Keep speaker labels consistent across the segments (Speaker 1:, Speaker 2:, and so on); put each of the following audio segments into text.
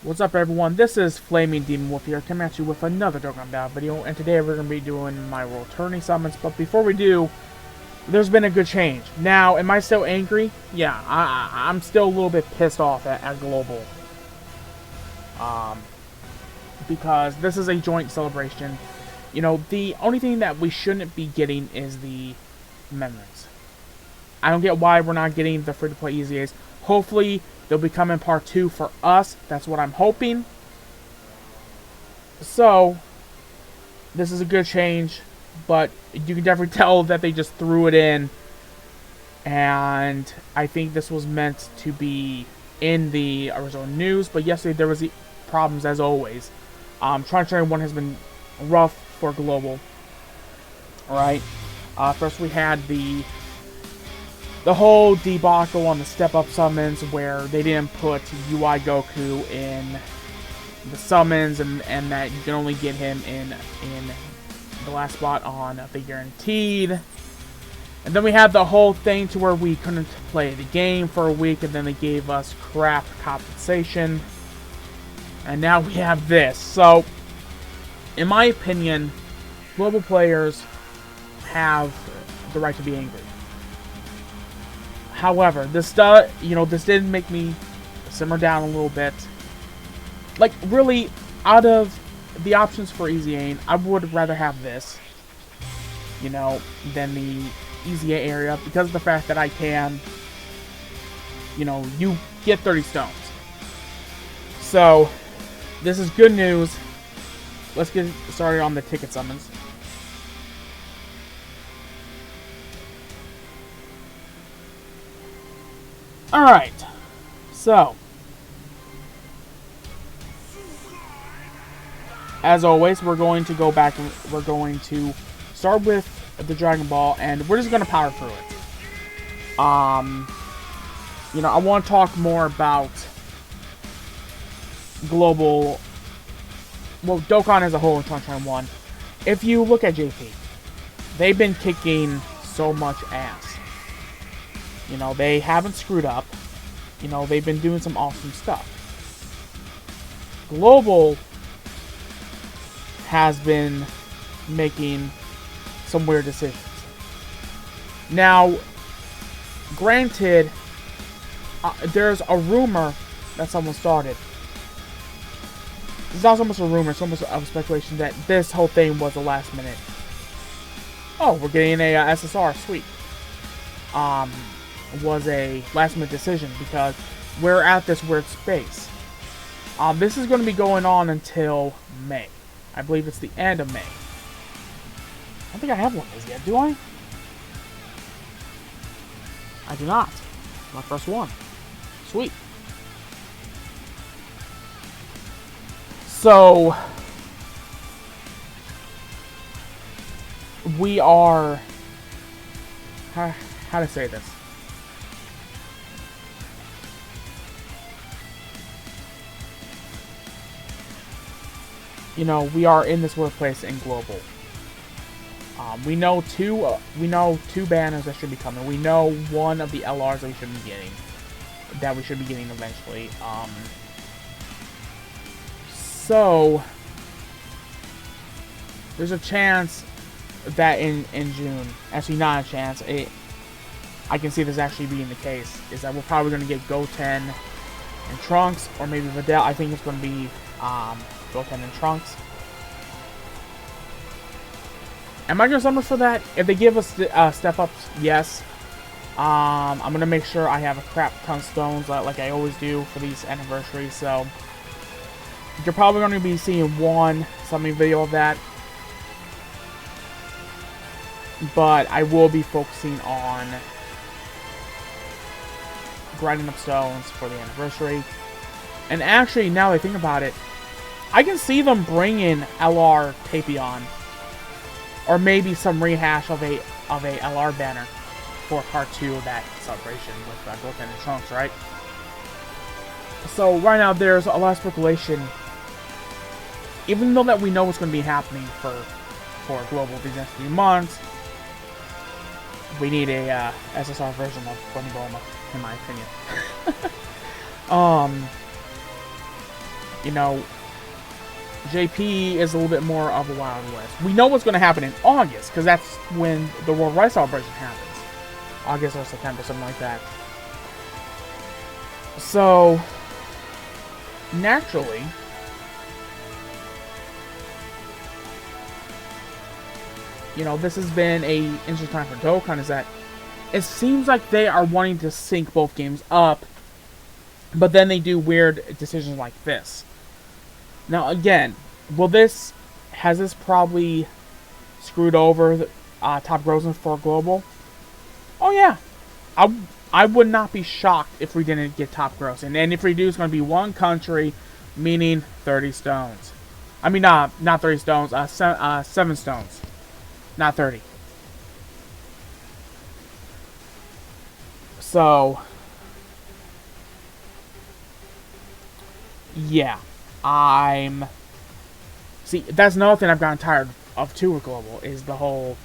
Speaker 1: What's up, everyone? This is Flaming Demon Wolf here, coming at you with another Dokkan Battle video, and today we're going to be doing my World Tourney summons. But before we do, there's been a good change. Now, am I still angry? Yeah, I'm still a little bit pissed off at Global. Because this is a joint celebration. You know, the only thing that we shouldn't be getting is the amendments. I don't get why we're not getting the free-to-play EZAs. Hopefully, they'll be coming part 2 for us. That's what I'm hoping. So, this is a good change, but you can definitely tell that they just threw it in. And I think this was meant to be in the original news, but yesterday there was the problems as always. Trying 1 has been rough for Global. Alright. First we had the whole debacle on the step-up summons where they didn't put UI Goku in the summons and that you can only get him in the last spot on the guaranteed. And then we had the whole thing to where we couldn't play the game for a week, and then they gave us crap compensation. And now we have this. So, in my opinion, global players have the right to be angry. However, this did make me simmer down a little bit. Like, really, out of the options for EZA, I would rather have this, than the EZA area, because of the fact that I can, you get 30 stones. So, this is good news. Let's get started on the ticket summons. Alright, so, as always, we're going to go back and we're going to start with the Dragon Ball, and we're just going to power through it. I want to talk more about Global, well, Dokkan as a whole in 2021. If you look at JP, they've been kicking so much ass. They haven't screwed up. They've been doing some awesome stuff. Global has been making some weird decisions. Now, granted, there's a rumor that someone started. It's not so much a rumor, it's so much of a speculation that this whole thing was a last minute. Oh, we're getting a SSR, sweet. Was a last minute decision because we're at this weird space. This is going to be going on until May. I believe it's the end of May. I don't think I have one of these yet, do I? I do not. My first one. Sweet. So, we are... How to say this? We are in this workplace in Global. We know two banners that should be coming. We know one of the LRs that we should be getting, eventually. So there's a chance that in June, actually not a chance, I can see this actually being the case, is that we're probably going to get Goten and Trunks, or maybe Videl. I think it's going to be Goten and Trunks. Am I going to summon for that? If they give us step-ups, yes. I'm going to make sure I have a crap ton of stones like I always do for these anniversaries. So, you're probably going to be seeing one summoning video of that. But I will be focusing on grinding up stones for the anniversary. And actually, now that I think about it, I can see them bringing LR Tapion, or maybe some rehash of a LR banner for part 2 of that celebration with Goten and Trunks, right? So right now there's a lot of speculation, even though that we know what's going to be happening for Global these next few months. We need a SSR version of Bunny Bulma, in my opinion. you know, JP is a little bit more of a Wild West. We know what's going to happen in August, because that's when the World Rice Celebration happens. August or September, something like that. So, naturally, you know, this has been a interesting time for Dokkan, is that it seems like they are wanting to sync both games up, but then they do weird decisions like this. Now, again, has this probably screwed over the top grossing for global? Oh yeah, I would not be shocked if we didn't get top grossing, and if we do, it's going to be one country, meaning 30 stones. I mean, not 30 stones, 7 stones, not 30. So, yeah. See, that's another thing I've gotten tired of too with global, is the whole,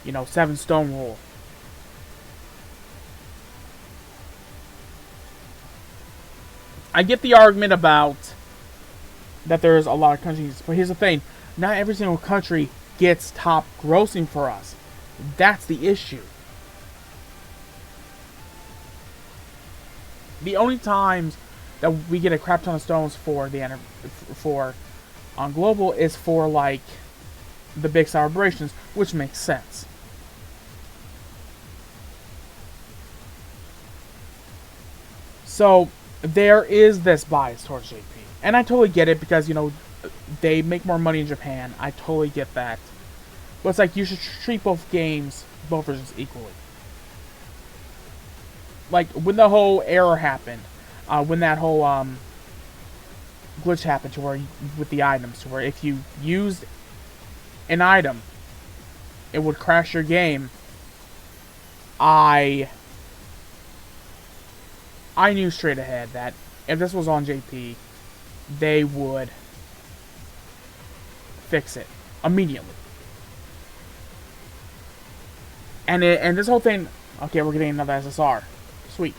Speaker 1: 7 stone rule. I get the argument about that there's a lot of countries, but here's the thing, not every single country gets top grossing for us. That's the issue. The only times that we get a crap ton of stones for on global is for like the big celebrations, which makes sense. So there is this bias towards JP, and I totally get it because they make more money in Japan. I totally get that, but it's like you should treat both versions equally. Like when the whole error happened, when that whole glitch happened to where with the items, to where if you used an item, it would crash your game. I knew straight ahead that if this was on JP, they would fix it immediately. And this whole thing, okay, we're getting another SSR, sweet.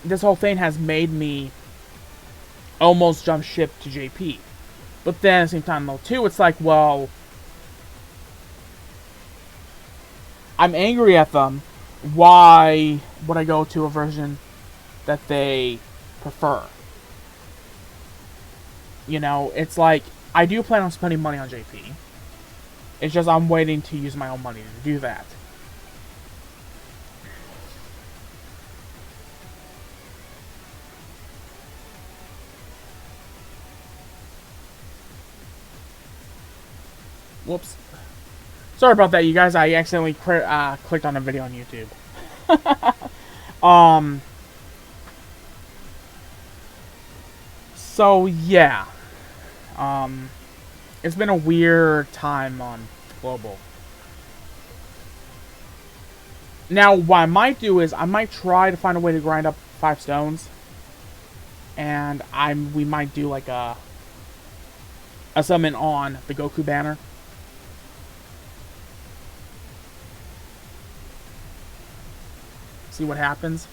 Speaker 1: This whole thing has made me almost jump ship to JP. But then at the same time, though, too, it's like, well, I'm angry at them. Why would I go to a version that they prefer? It's like, I do plan on spending money on JP. It's just I'm waiting to use my own money to do that. Whoops. Sorry about that, you guys. I accidentally clicked on a video on YouTube. So, yeah. It's been a weird time on global. Now, what I might do is, I might try to find a way to grind up 5 stones. And we might do like a summon on the Goku banner. See what happens.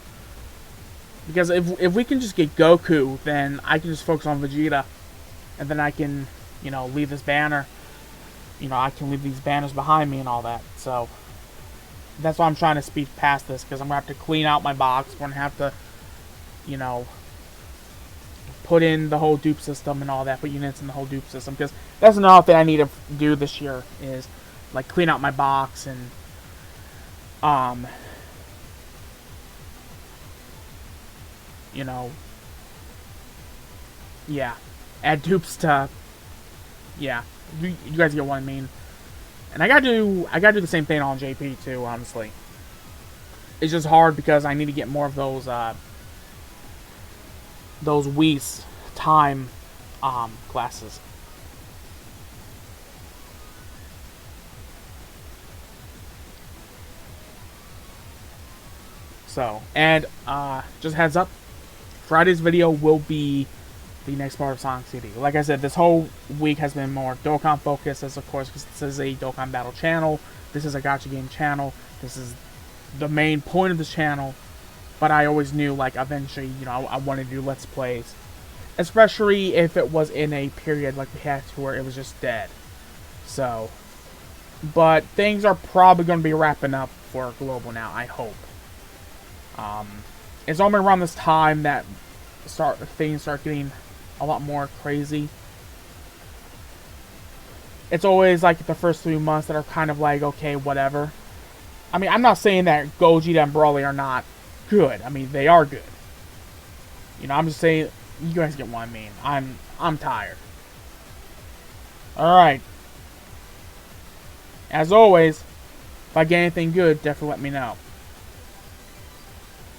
Speaker 1: Because if we can just get Goku, then I can just focus on Vegeta. And then I can, leave this banner. I can leave these banners behind me and all that. So, that's why I'm trying to speed past this. Because I'm going to have to clean out my box. We're going to have to, put in the whole dupe system and all that. Put units in the whole dupe system. Because that's another thing I need to do this year. Is, like, clean out my box and, yeah, add dupes to, yeah, you guys get what I mean. And I gotta do the same thing on JP too, honestly. It's just hard because I need to get more of those Whis time classes. So, and just heads up, Friday's video will be the next part of Sonic CD. Like I said, this whole week has been more Dokkan focused, as of course, because this is a Dokkan Battle channel. This is a gacha game channel. This is the main point of this channel. but I always knew, like, eventually, you know, I wanted to do Let's Plays. Especially if it was in a period like we had to where it was just dead. So, but things are probably going to be wrapping up for Global now, I hope. It's only around this time that things start getting a lot more crazy. It's always like the first 3 months that are kind of like, okay, whatever. I mean, I'm not saying that Gogeta and Brawly are not good. I mean, they are good. You know, I'm just saying, you guys get what I mean. I'm tired. Alright. As always, if I get anything good, definitely let me know.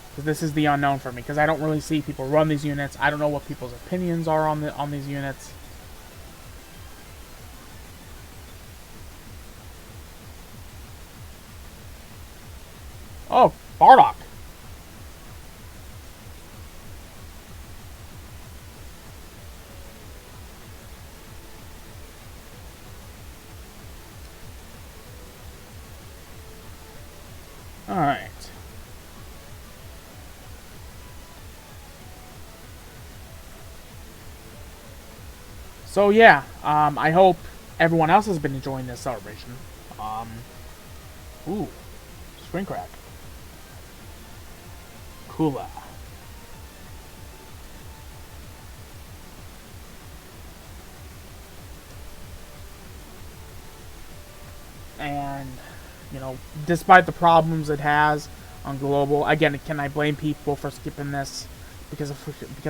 Speaker 1: Because this is the unknown for me. Because I don't really see people run these units. I don't know what people's opinions are on these units. Oh, Bardock. Alright. So yeah, I hope everyone else has been enjoying this celebration. Ooh, screen crack. Kula. And, you know, despite the problems it has on Global, again, can I blame people for skipping this because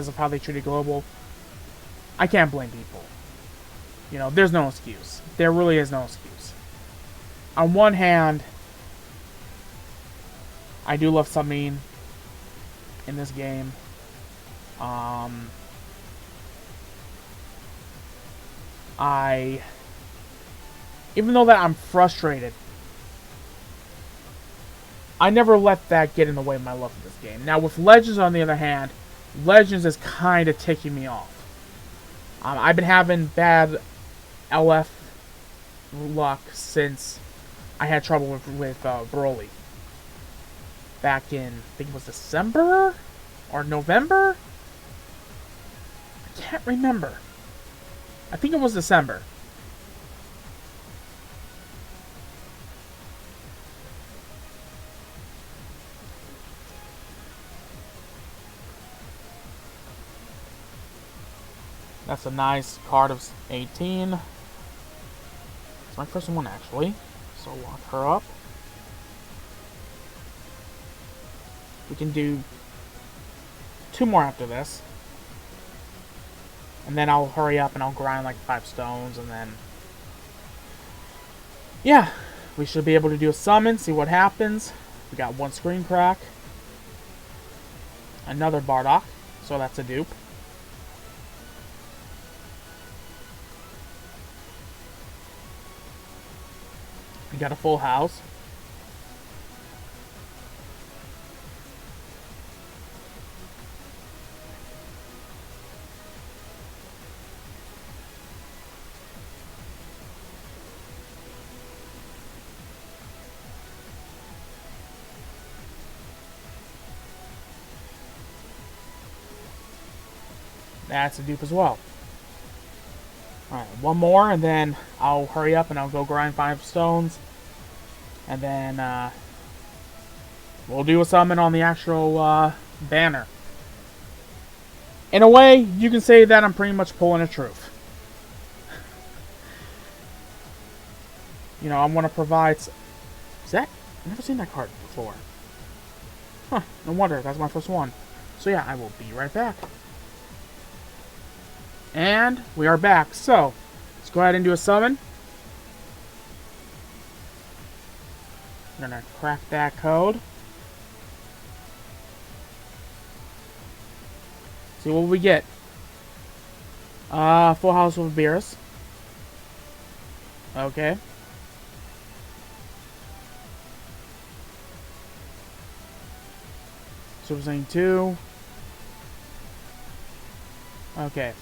Speaker 1: of how they treated Global? I can't blame people. You know, there's no excuse. There really is no excuse. On one hand, I do love summoning in this game. Even though that I'm frustrated, I never let that get in the way of my love for this game. Now, with Legends, on the other hand, Legends is kind of ticking me off. I've been having bad LF luck since I had trouble with Broly. Back in, I think it was December? Or November? I can't remember. I think it was December. That's a nice card of 18. It's my first one, actually. So lock her up. We can do 2 more after this. And then I'll hurry up and I'll grind like 5 stones and then... yeah, we should be able to do a summon, see what happens. We got 1 screen crack. Another Bardock, so that's a dupe. We got a full house. That's a dupe as well. Alright, 1 more, and then I'll hurry up and I'll go grind 5 stones. And then, we'll do a summon on the actual, banner. In a way, you can say that I'm pretty much pulling a truth. You know, I want to provide... Is that... I've never seen that card before. Huh, no wonder, that's my first one. So yeah, I will be right back. And we are back. So, let's go ahead and do a summon. I'm gonna crack that code. See what we get. Full house with Beerus. Okay. Super Saiyan 2. Okay.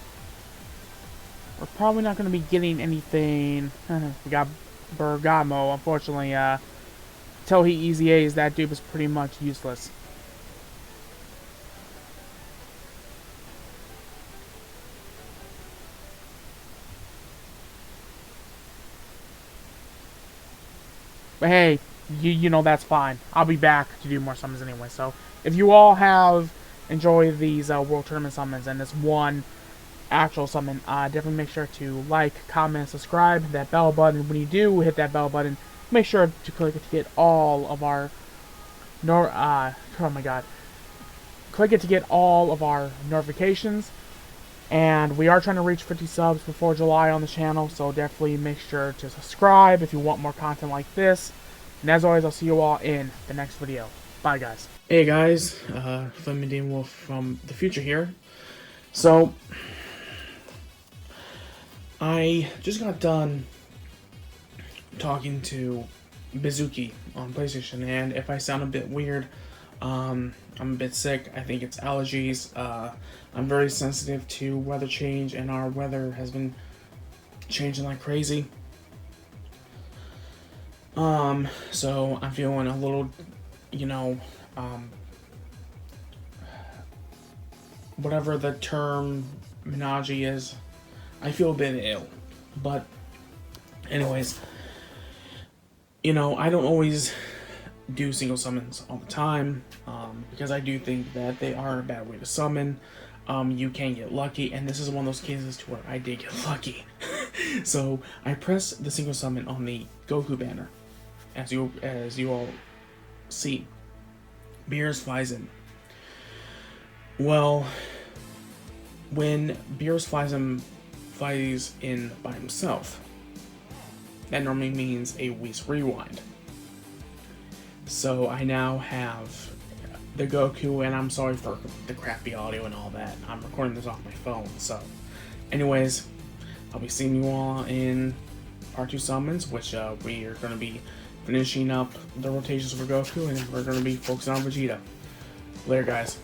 Speaker 1: We're probably not going to be getting anything. We got Bergamo. Unfortunately, until he easy A's, that dude is pretty much useless. But hey, you know that's fine. I'll be back to do more summons anyway. So if you all have enjoyed these World Tournament summons and this one actual summon, definitely make sure to like, comment, subscribe, hit that bell button. When you do hit that bell button, make sure to click it to get all of our oh my god. Click it to get all of our notifications. And we are trying to reach 50 subs before July on the channel, so definitely make sure to subscribe if you want more content like this. And as always, I'll see you all in the next video. Bye, guys. Hey, guys. Flaming Wolf from the future here. So, I just got done talking to Bizuki on PlayStation, and if I sound a bit weird, I'm a bit sick. I think it's allergies. I'm very sensitive to weather change, and our weather has been changing like crazy. So I'm feeling a little, whatever the terminology is, I feel a bit ill. But anyways, I don't always do single summons all the time, because I do think that they are a bad way to summon. You can get lucky, and this is one of those cases to where I did get lucky. So I pressed the single summon on the Goku banner, as you all see. Beerus flies in. Well, when Beerus flies in by himself, that normally means a Whis rewind. So I now have the Goku, and I'm sorry for the crappy audio and all that. I'm recording this off my phone, so. Anyways, I'll be seeing you all in part 2 summons, which we are going to be finishing up the rotations for Goku, and we're going to be focusing on Vegeta. Later, guys.